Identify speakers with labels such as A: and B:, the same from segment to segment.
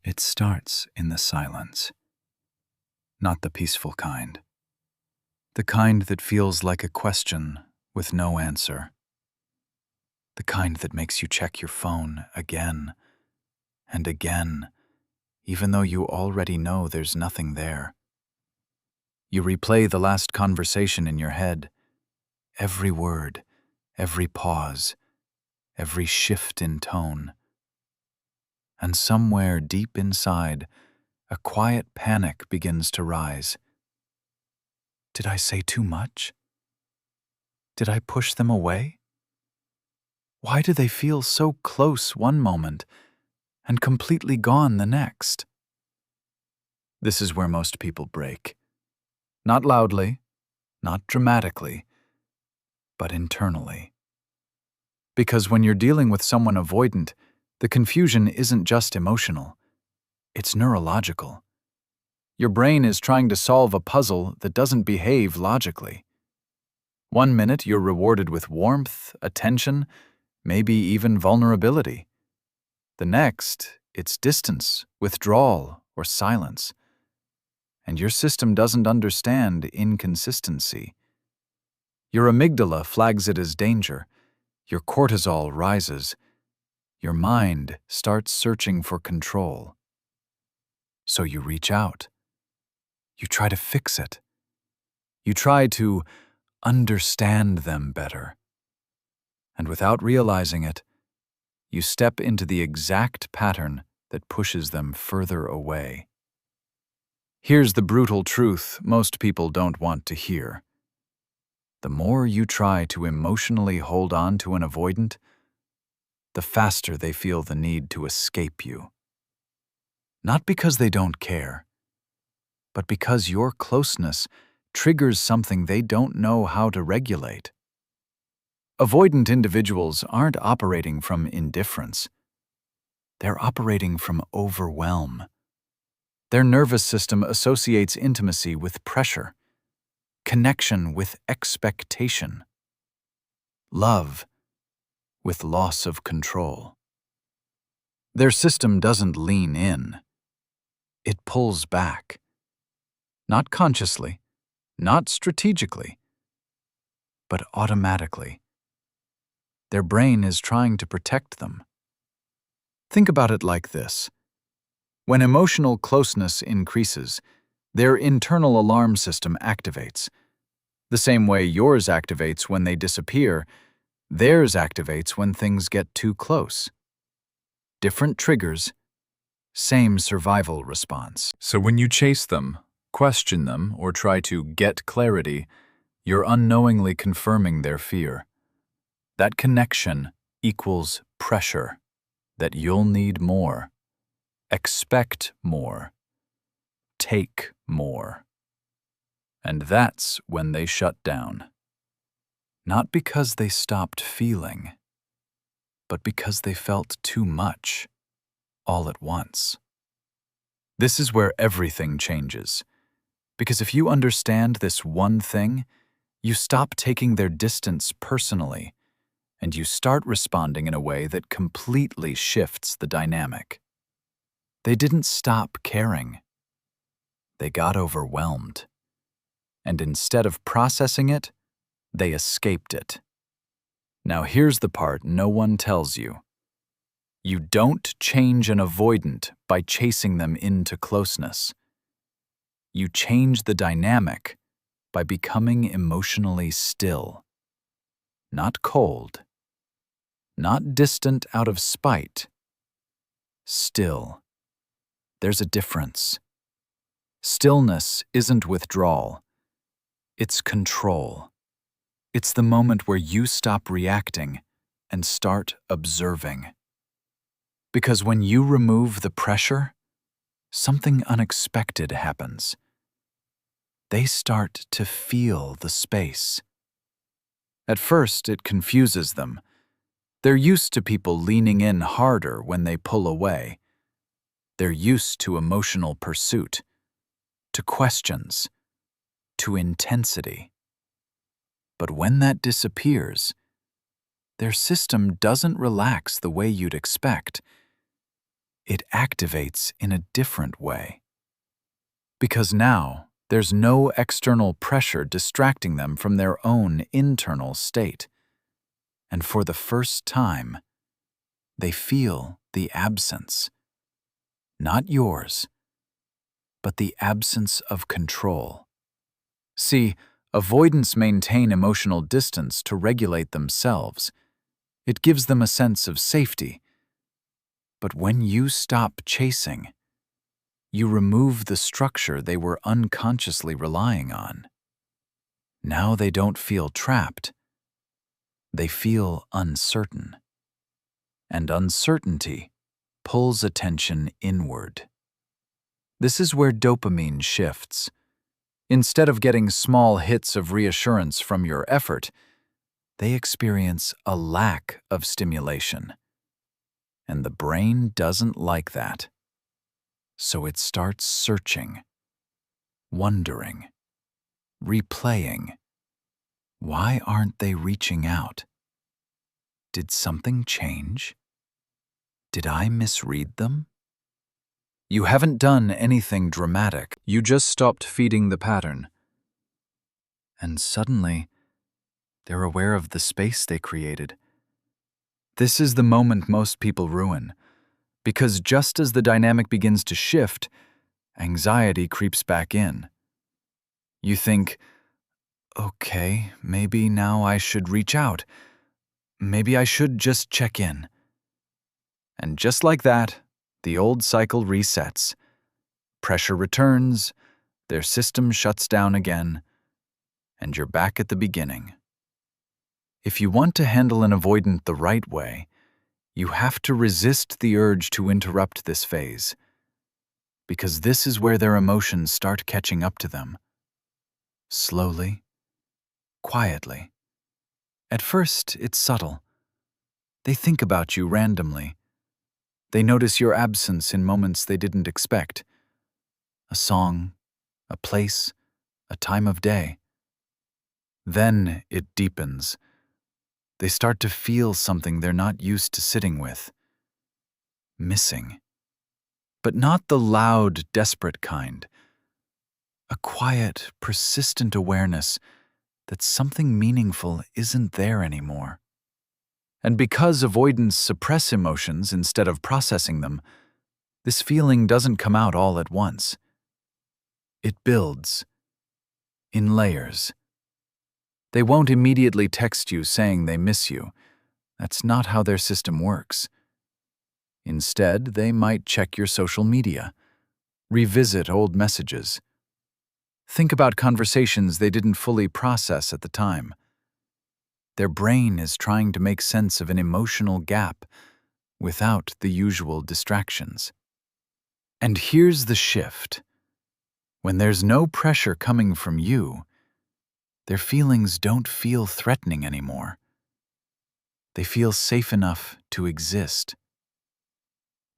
A: It starts in the silence, not the peaceful kind. The kind that feels like a question with no answer. The kind that makes you check your phone again and again, even though you already know there's nothing there. You replay the last conversation in your head, every word, every pause, every shift in tone. And somewhere deep inside, a quiet panic begins to rise. Did I say too much? Did I push them away? Why do they feel so close one moment and completely gone the next? This is where most people break. Not loudly, not dramatically, but internally. Because when you're dealing with someone avoidant, the confusion isn't just emotional, it's neurological. Your brain is trying to solve a puzzle that doesn't behave logically. One minute you're rewarded with warmth, attention, maybe even vulnerability. The next, it's distance, withdrawal, or silence. And your system doesn't understand inconsistency. Your amygdala flags it as danger. Your cortisol rises. Your mind starts searching for control. So you reach out. You try to fix it. You try to understand them better. And without realizing it, you step into the exact pattern that pushes them further away. Here's the brutal truth most people don't want to hear. The more you try to emotionally hold on to an avoidant, the faster they feel the need to escape you. Not because they don't care, but because your closeness triggers something they don't know how to regulate. Avoidant individuals aren't operating from indifference. They're operating from overwhelm. Their nervous system associates intimacy with pressure, connection with expectation, love with loss of control. Their system doesn't lean in. It pulls back. Not consciously, not strategically, but automatically. Their brain is trying to protect them. Think about it like this. When emotional closeness increases, their internal alarm system activates. The same way yours activates when they disappear, theirs activates when things get too close. Different triggers, same survival response. So when you chase them, question them, or try to get clarity, you're unknowingly confirming their fear. That connection equals pressure, that you'll need more, expect more, take more. And that's when they shut down. Not because they stopped feeling, but because they felt too much, all at once. This is where everything changes. Because if you understand this one thing, you stop taking their distance personally, and you start responding in a way that completely shifts the dynamic. They didn't stop caring. They got overwhelmed. And instead of processing it, they escaped it. Now here's the part no one tells you. You don't change an avoidant by chasing them into closeness. You change the dynamic by becoming emotionally still. Not cold. Not distant out of spite. Still. There's a difference. Stillness isn't withdrawal. It's control. It's the moment where you stop reacting and start observing. Because when you remove the pressure, something unexpected happens. They start to feel the space. At first, it confuses them. They're used to people leaning in harder when they pull away. They're used to emotional pursuit, to questions, to intensity. But when that disappears, their system doesn't relax the way you'd expect. it activates in a different way. Because now, there's no external pressure distracting them from their own internal state. And for the first time, they feel the absence. Not yours, but the absence of control. See, avoidants maintain emotional distance to regulate themselves. It gives them a sense of safety. But when you stop chasing, you remove the structure they were unconsciously relying on. Now they don't feel trapped. They feel uncertain. And uncertainty pulls attention inward. This is where dopamine shifts. Instead of getting small hits of reassurance from your effort, they experience a lack of stimulation. And the brain doesn't like that. So it starts searching, wondering, replaying. Why aren't they reaching out? Did something change? Did I misread them? You haven't done anything dramatic. You just stopped feeding the pattern. And suddenly, they're aware of the space they created. This is the moment most people ruin, because just as the dynamic begins to shift, anxiety creeps back in. You think, okay, maybe now I should reach out. Maybe I should just check in. And just like that, the old cycle resets. Pressure returns, their system shuts down again, and you're back at the beginning. If you want to handle an avoidant the right way, you have to resist the urge to interrupt this phase, because this is where their emotions start catching up to them. Slowly, quietly. At first, it's subtle. They think about you randomly. They notice your absence in moments they didn't expect. A song, a place, a time of day. Then it deepens. They start to feel something they're not used to sitting with. Missing. But not the loud, desperate kind. A quiet, persistent awareness that something meaningful isn't there anymore. And because avoidants suppress emotions instead of processing them, this feeling doesn't come out all at once. It builds, in layers. They won't immediately text you saying they miss you. That's not how their system works. Instead, they might check your social media, revisit old messages, think about conversations they didn't fully process at the time. Their brain is trying to make sense of an emotional gap without the usual distractions. And here's the shift. When there's no pressure coming from you, their feelings don't feel threatening anymore. They feel safe enough to exist.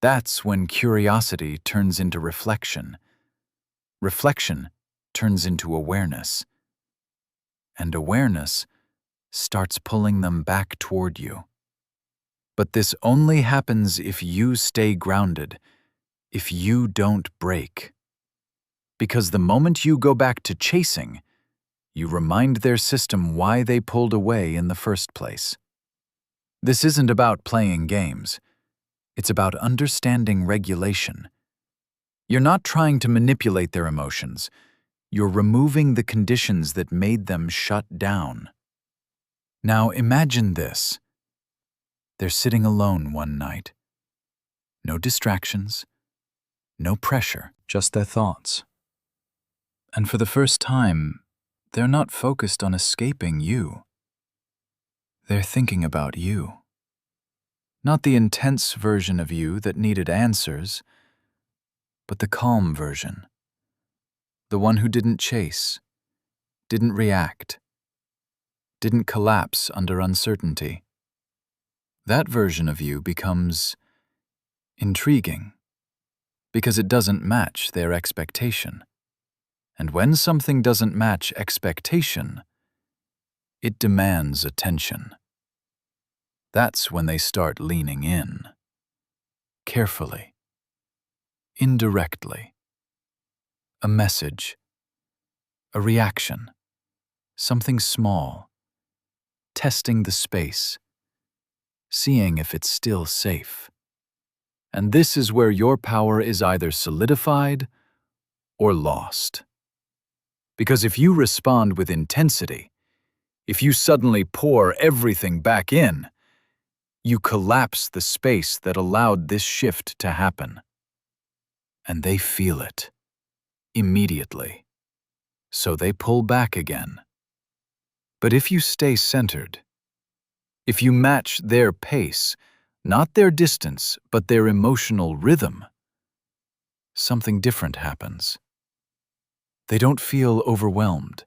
A: That's when curiosity turns into reflection. Reflection turns into awareness. And awareness starts pulling them back toward you. But this only happens if you stay grounded, if you don't break. Because the moment you go back to chasing, you remind their system why they pulled away in the first place. This isn't about playing games. It's about understanding regulation. You're not trying to manipulate their emotions. You're removing the conditions that made them shut down. Now imagine this. They're sitting alone one night. No distractions, no pressure, just their thoughts. And for the first time, they're not focused on escaping you. They're thinking about you. Not the intense version of you that needed answers, but the calm version. The one who didn't chase, didn't react, didn't collapse under uncertainty. That version of you becomes intriguing because it doesn't match their expectation. And when something doesn't match expectation, it demands attention. That's when they start leaning in, carefully, indirectly. A message, a reaction, something small, testing the space, seeing if it's still safe. And this is where your power is either solidified or lost. Because if you respond with intensity, if you suddenly pour everything back in, you collapse the space that allowed this shift to happen. And they feel it immediately. So they pull back again. But if you stay centered, if you match their pace, not their distance, but their emotional rhythm, something different happens. They don't feel overwhelmed.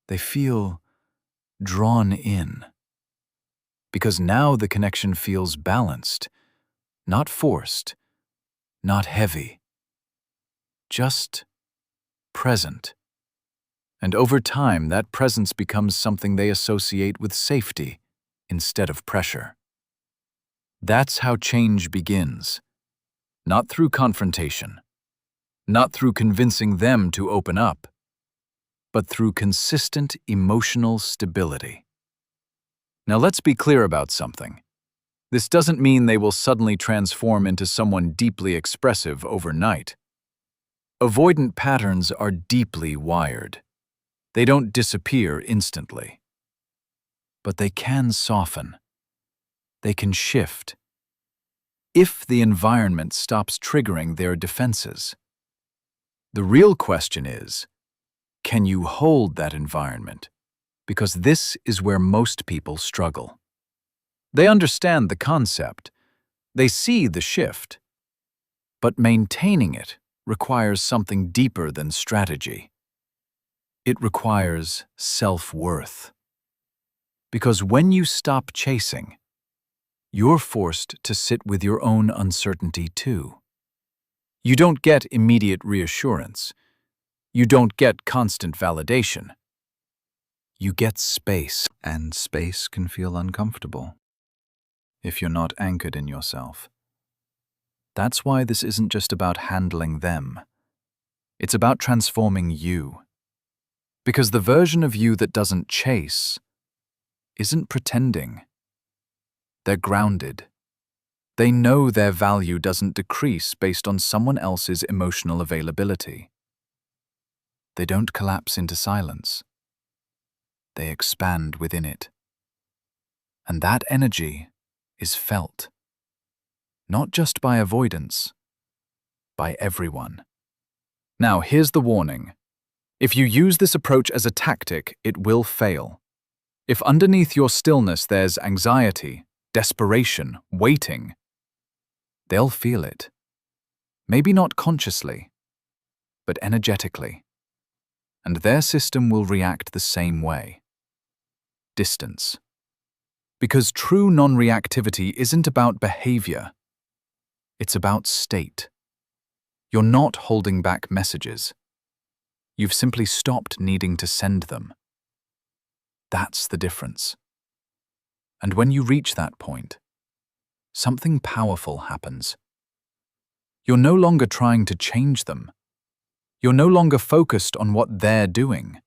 A: They feel drawn in. Because now the connection feels balanced, not forced, not heavy, just present. And over time, that presence becomes something they associate with safety instead of pressure. That's how change begins. Not through confrontation, not through convincing them to open up, but through consistent emotional stability. Now let's be clear about something. This doesn't mean they will suddenly transform into someone deeply expressive overnight. Avoidant patterns are deeply wired. They don't disappear instantly. But they can soften. They can shift. If the environment stops triggering their defenses. The real question is, can you hold that environment? Because this is where most people struggle. They understand the concept. They see the shift. But maintaining it requires something deeper than strategy. It requires self-worth. Because when you stop chasing, you're forced to sit with your own uncertainty too. You don't get immediate reassurance. You don't get constant validation. You get space, and space can feel uncomfortable if you're not anchored in yourself. That's why this isn't just about handling them. It's about transforming you. Because the version of you that doesn't chase isn't pretending. They're grounded. They know their value doesn't decrease based on someone else's emotional availability. They don't collapse into silence. They expand within it. And that energy is felt, not just by avoidance, by everyone. Now, here's the warning. If you use this approach as a tactic, it will fail. If underneath your stillness there's anxiety, desperation, waiting, they'll feel it. Maybe not consciously, but energetically. And their system will react the same way. Distance. Because true non-reactivity isn't about behavior. It's about state. You're not holding back messages. You've simply stopped needing to send them. That's the difference. And when you reach that point, something powerful happens. You're no longer trying to change them. You're no longer focused on what they're doing.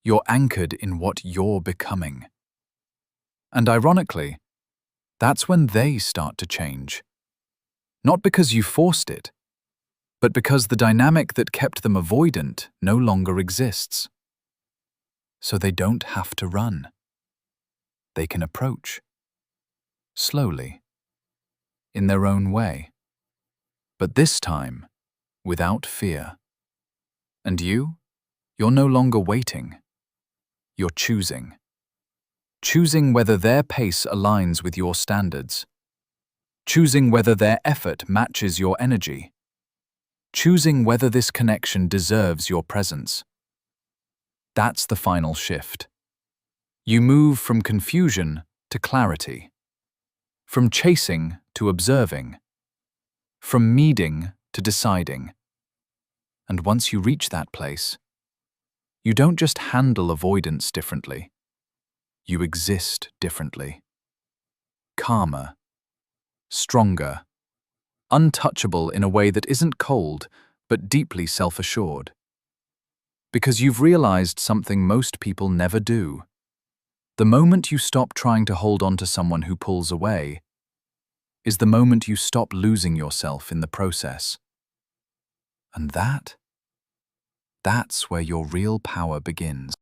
A: You're anchored in what you're becoming. And ironically, that's when they start to change. Not because you forced it, but because the dynamic that kept them avoidant no longer exists. So they don't have to run. They can approach. Slowly. In their own way. But this time, without fear. And you're no longer waiting. You're choosing. Choosing whether their pace aligns with your standards. Choosing whether their effort matches your energy. Choosing whether this connection deserves your presence. That's the final shift. You move from confusion to clarity. From chasing to observing. From needing to deciding. And once you reach that place, you don't just handle avoidance differently. You exist differently. Calmer. Stronger. untouchable in a way that isn't cold, but deeply self-assured. Because you've realized something most people never do. The moment you stop trying to hold on to someone who pulls away is the moment you stop losing yourself in the process. And that's where your real power begins.